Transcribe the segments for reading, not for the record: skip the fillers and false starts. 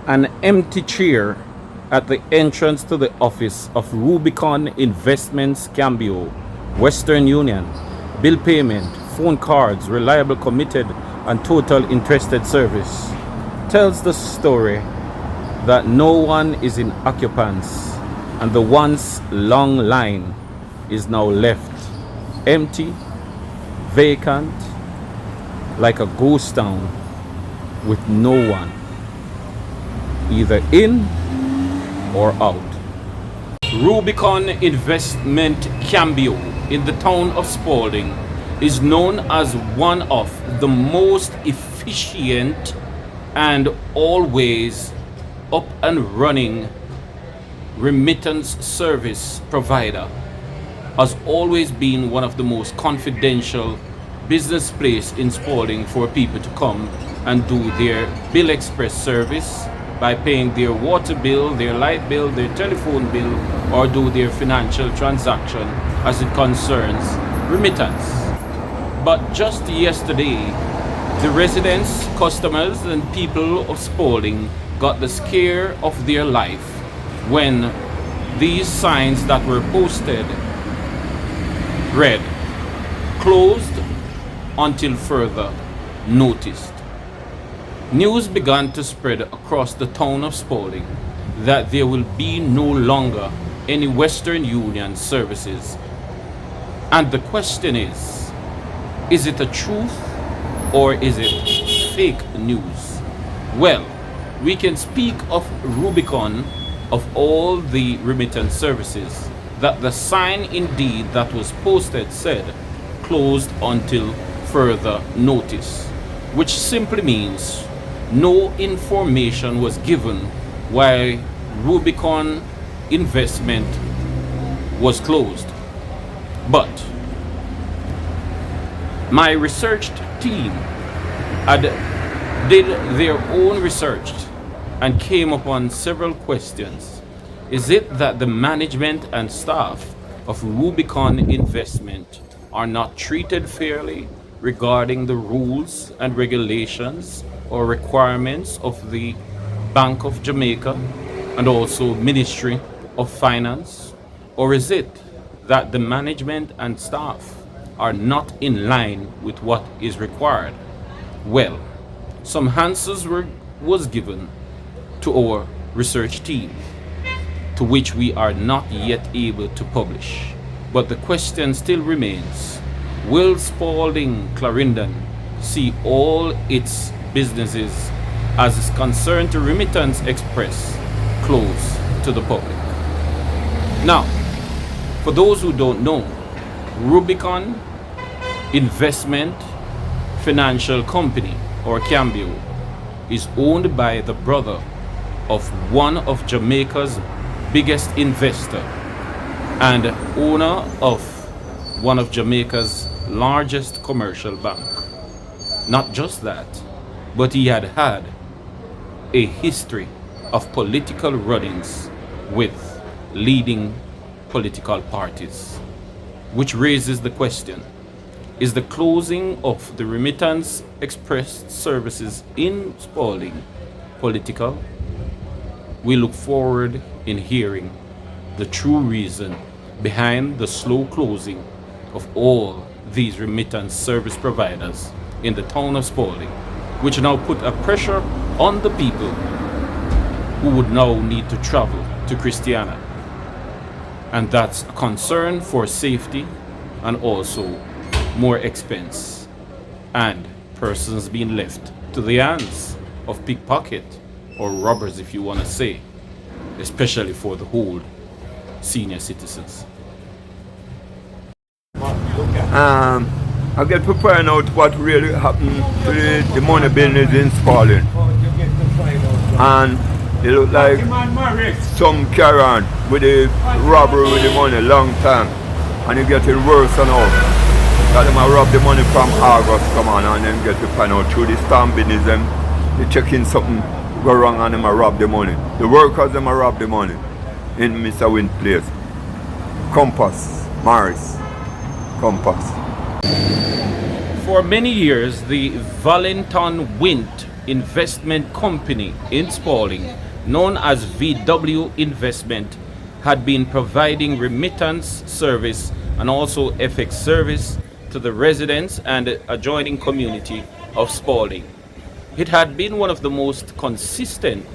An empty chair at the entrance to the office of Rubicon Investments Cambio, Western Union. Bill payment, phone cards, reliable, committed, and total interested service. Tells the story that no one is in occupants, and the once long line is now left empty, vacant, like a ghost town with no one either in or out. Rubicon Investment Cambio in the town of Spalding is known as one of the most efficient and always up and running remittance service provider. Has always been one of the most confidential business place in Spalding for people to come and do their bill express service by paying their water bill, their light bill, their telephone bill, or do their financial transaction as it concerns remittance. But just yesterday, the residents, customers, and people of Spalding got the scare of their life when these signs that were posted read, "Closed until further noticed." News began to spread across the town of Spalding that there will be no longer any Western Union services. And the question is it a truth or is it fake news? Well, we can speak of Rubicon, of all the remittance services, that the sign indeed that was posted said "closed until further notice," which simply means no information was given why Rubicon Investment was closed. But my research team did their own research and came upon several questions. Is it that the management and staff of Rubicon Investment are not treated fairly regarding the rules and regulations or requirements of the Bank of Jamaica and also Ministry of Finance? Or is it that the management and staff are not in line with what is required? Well, some answers was given to our research team, to which we are not yet able to publish. But the question still remains, will Spalding Clarendon see all its businesses as is concerned to Remittance Express close to the public? Now, for those who don't know, Rubicon Investment Financial Company, or Cambio, is owned by the brother of one of Jamaica's biggest investor and owner of one of Jamaica's largest commercial bank. Not just that, but he had a history of political run-ins with leading political parties, which raises the question, is the closing of the Remittance Express services in Spalding political? We look forward in hearing the true reason behind the slow closing of all these remittance service providers in the town of Spalding, which now put a pressure on the people who would now need to travel to Christiana. And that's a concern for safety and also more expense, and persons being left to the hands of pickpocket or robbers, if you want to say, especially for the whole senior citizens. I get to find out what really happened to the money business in Spalding. And it looked like some carry on with the robbery with the money long time, and it getting worse and worse. That them a rob the money from August, come on, and then get to find out through the stamp business them, they checking something go wrong and them a rob the money. The workers them a rob the money in Mr. Wind's place. Compass, Morris, Compass. For many years, the Valenton Wint investment company in Spalding, known as VW Investment, had been providing remittance service and also FX service to the residents and adjoining community of Spalding. It had been one of the most consistent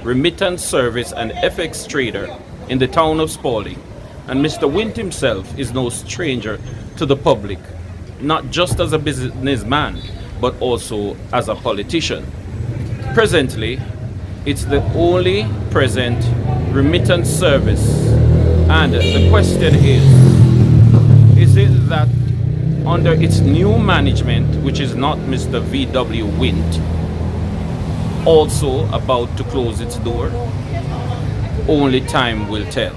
remittance service and FX trader in the town of Spalding, and Mr. Wint himself is no stranger to the public, not just as a businessman, but also as a politician. Presently, it's the only present remittance service, and the question is it that under its new management, which is not Mr. VW Wint, also about to close its door? Only time will tell.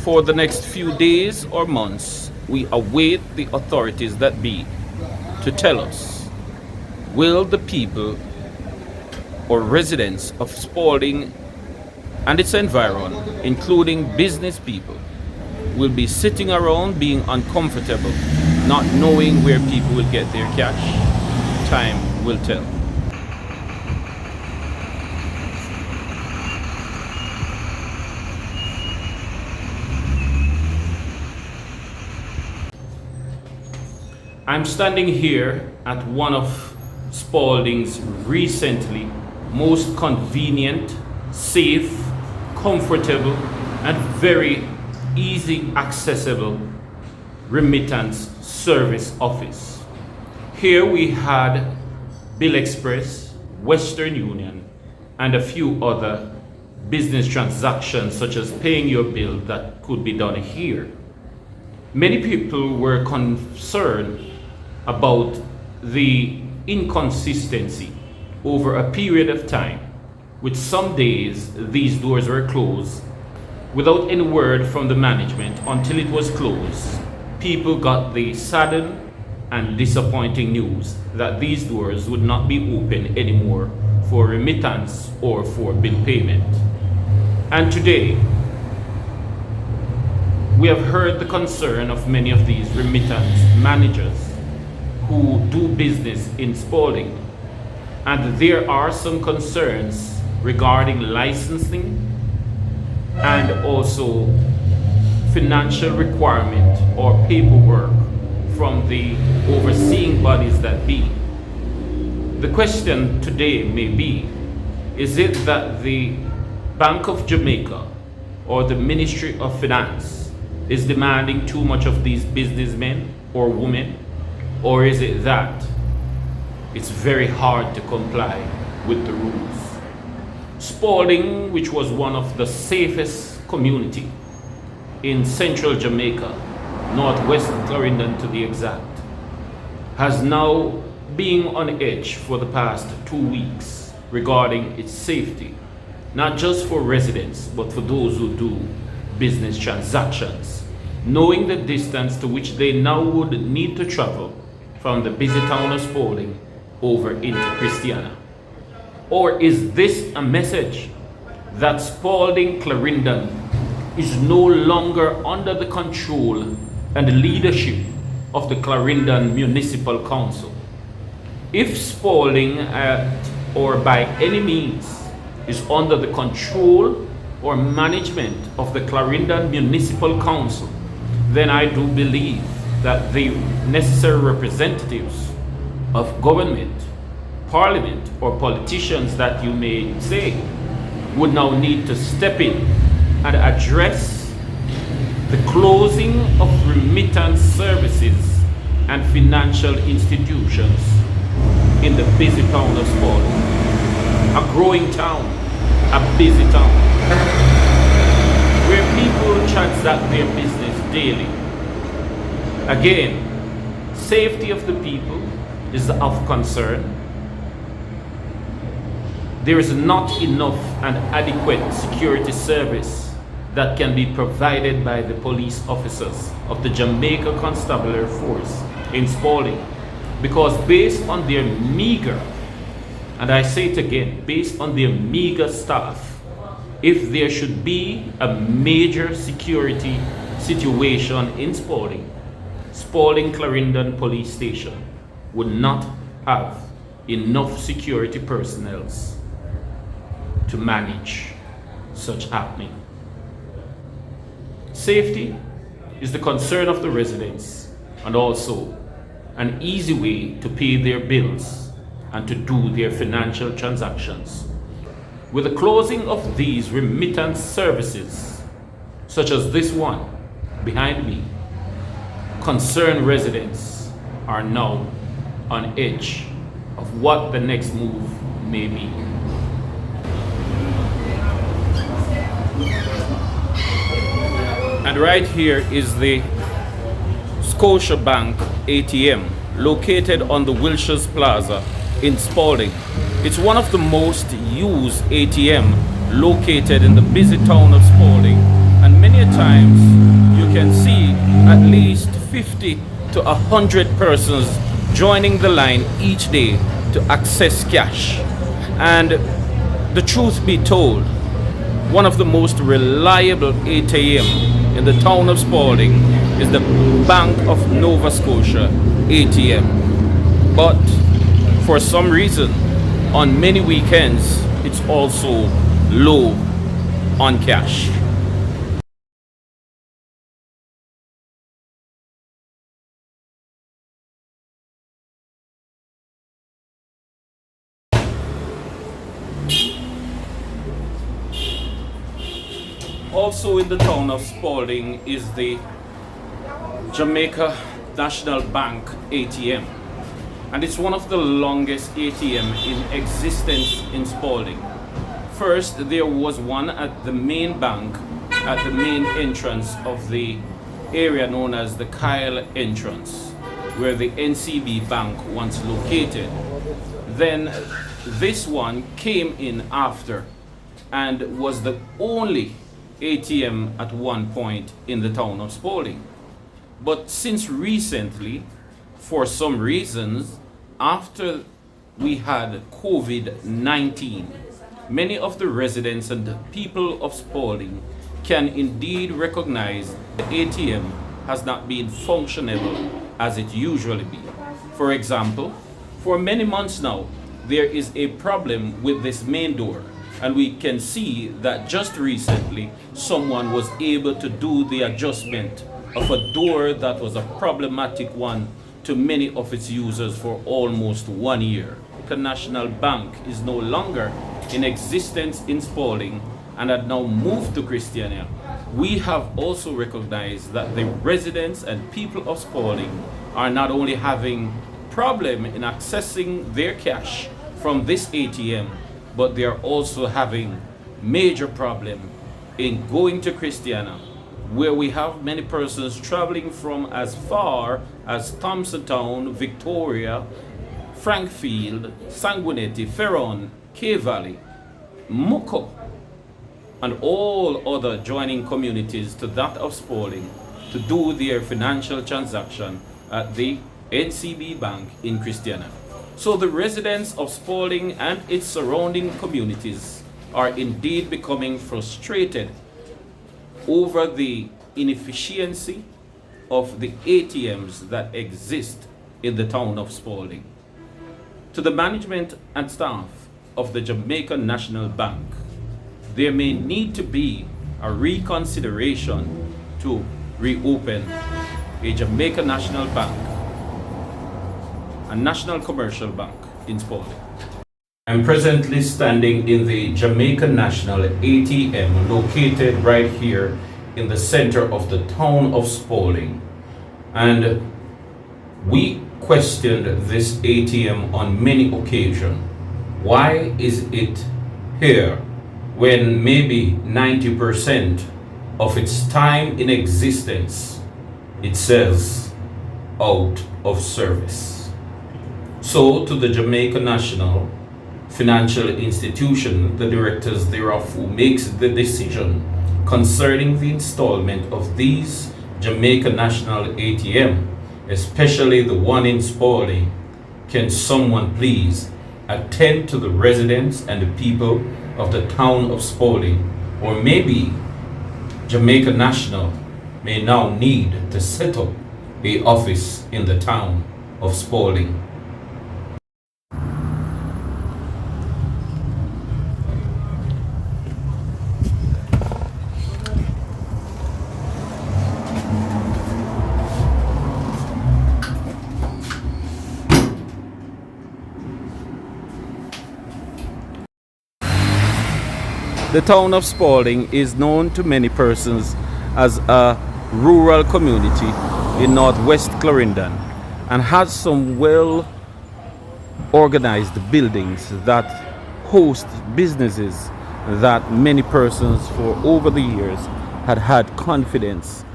For the next few days or months, we await the authorities that be to tell us, will the people or residents of Spalding and its environ, including business people, will be sitting around being uncomfortable, not knowing where people will get their cash? Time will tell. I'm standing here at one of Spalding's recently most convenient, safe, comfortable, and very easy accessible remittance service office. Here we had Bill Express, Western Union, and a few other business transactions such as paying your bill that could be done here. Many people were concerned about the inconsistency over a period of time, with some days these doors were closed without any word from the management. Until it was closed, people got the saddened and disappointing news that these doors would not be open anymore for remittance or for bill payment. And today, we have heard the concern of many of these remittance managers who do business in Spalding, and there are some concerns regarding licensing and also financial requirement or paperwork from the overseeing bodies that be. The question today may be, is it that the Bank of Jamaica or the Ministry of Finance is demanding too much of these businessmen or women? Or is it that it's very hard to comply with the rules? Spalding, which was one of the safest community in central Jamaica, northwest Clarendon to be exact, has now been on edge for the past 2 weeks regarding its safety, not just for residents, but for those who do business transactions, knowing the distance to which they now would need to travel from the busy town of Spalding over into Christiana. Or is this a message that Spalding Clarendon is no longer under the control and leadership of the Clarendon Municipal Council? If Spalding or by any means is under the control or management of the Clarendon Municipal Council, then I do believe that the necessary representatives of government, parliament, or politicians that you may say would now need to step in and address the closing of remittance services and financial institutions in the busy town of Spalding. A growing town, a busy town, where people transact their business daily. Again, safety of the people is of concern. There is not enough and adequate security service that can be provided by the police officers of the Jamaica Constabulary Force in Spalding, because based on their meager, and I say it again, based on their meager staff, if there should be a major security situation in Spalding, Spalding Clarendon Police Station would not have enough security personnel to manage such happening. Safety is the concern of the residents and also an easy way to pay their bills and to do their financial transactions. With the closing of these remittance services, such as this one behind me, concerned residents are now on edge of what the next move may be. And right here is the Scotiabank ATM located on the Wilshires Plaza in Spalding. It's one of the most used ATM located in the busy town of Spalding, and many a times you can see at least 50 to 100 persons joining the line each day to access cash. And the truth be told, one of the most reliable ATM in the town of Spalding is the Bank of Nova Scotia ATM. But for some reason, on many weekends, it's also low on cash. Also in the town of Spalding is the Jamaica National Bank ATM, and it's one of the longest ATM in existence in Spalding. First, there was one at the main bank at the main entrance of the area known as the Kyle entrance, where the NCB Bank once located. Then this one came in after and was the only ATM at one point in the town of Spalding. But since recently, for some reasons, after we had COVID-19, many of the residents and the people of Spalding can indeed recognize the ATM has not been functional as it usually be. For example, for many months now, there is a problem with this main door, and we can see that just recently someone was able to do the adjustment of a door that was a problematic one to many of its users for almost 1 year. The National Bank is no longer in existence in Spalding and had now moved to Christiania. We have also recognized that the residents and people of Spalding are not only having problem in accessing their cash from this ATM, but they are also having major problem in going to Christiana, where we have many persons traveling from as far as Thompsontown, Victoria, Frankfield, Sanguinetti, Ferron, K Valley, Muko, and all other joining communities to that of Spalding to do their financial transaction at the NCB Bank in Christiana. So the residents of Spalding and its surrounding communities are indeed becoming frustrated over the inefficiency of the ATMs that exist in the town of Spalding. To the management and staff of the Jamaica National Bank, there may need to be a reconsideration to reopen a Jamaica National Bank, a national commercial bank in Spalding. I'm presently standing in the Jamaica National ATM located right here in the center of the town of Spalding. And we questioned this ATM on many occasions. Why is it here when maybe 90% of its time in existence it says out of service? So to the Jamaica National Financial Institution, the directors thereof who makes the decision concerning the installment of these Jamaica National ATM, especially the one in Spalding, can someone please attend to the residents and the people of the town of Spalding? Or maybe Jamaica National may now need to set up an office in the town of Spalding. The town of Spalding is known to many persons as a rural community in northwest Clarendon and has some well organized buildings that host businesses that many persons for over the years had confidence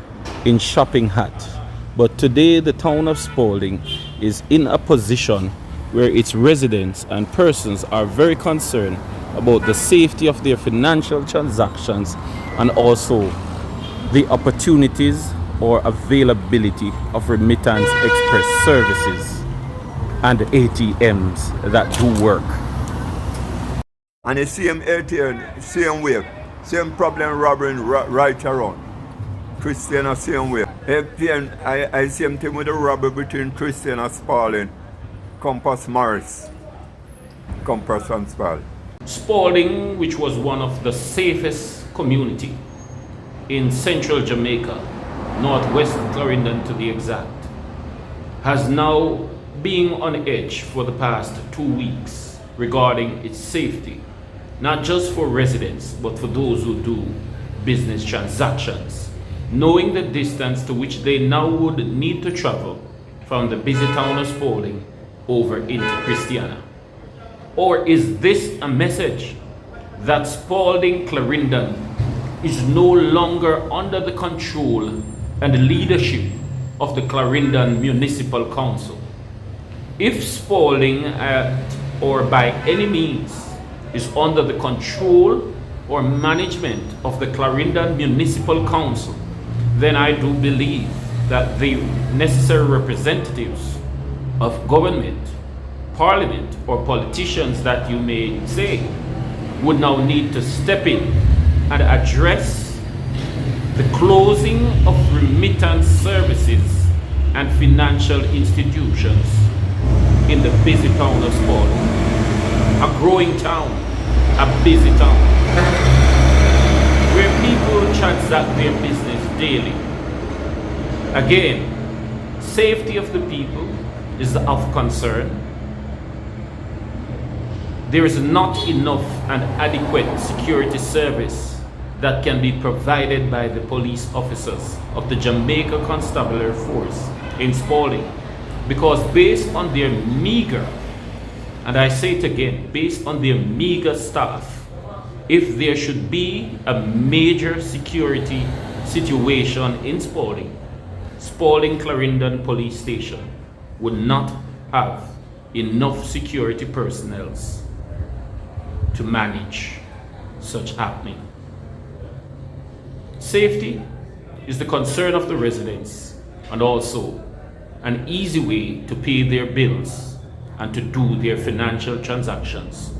in shopping at. But today the town of Spalding is in a position where its residents and persons are very concerned about the safety of their financial transactions and also the opportunities or availability of remittance express services and ATMs that do work. And the same ATM, same way, same problem robbing right around. Christian are same way. I same thing with the robbery between Christian and Spalding. Compass Morris. Compass and Spalding. Spalding, which was one of the safest community in central Jamaica, northwest Clarendon to be exact, has now been on edge for the past 2 weeks regarding its safety, not just for residents but for those who do business transactions, knowing the distance to which they now would need to travel from the busy town of Spalding over into Christiana. Or is this a message that Spalding Clarendon is no longer under the control and leadership of the Clarendon Municipal Council? If Spalding or by any means is under the control or management of the Clarendon Municipal Council, then I do believe that the necessary representatives of government, parliament, or politicians that you may say would now need to step in and address the closing of remittance services and financial institutions in the busy town of Spalding. A growing town, a busy town, where people transact their business daily. Again, safety of the people is of concern. There is not enough and adequate security service that can be provided by the police officers of the Jamaica Constabulary Force in Spalding, because based on their meager, and I say it again, based on their meager staff, if there should be a major security situation in Spalding, Spalding Clarendon Police Station would not have enough security personnel to manage such happening. Safety is the concern of the residents and also an easy way to pay their bills and to do their financial transactions.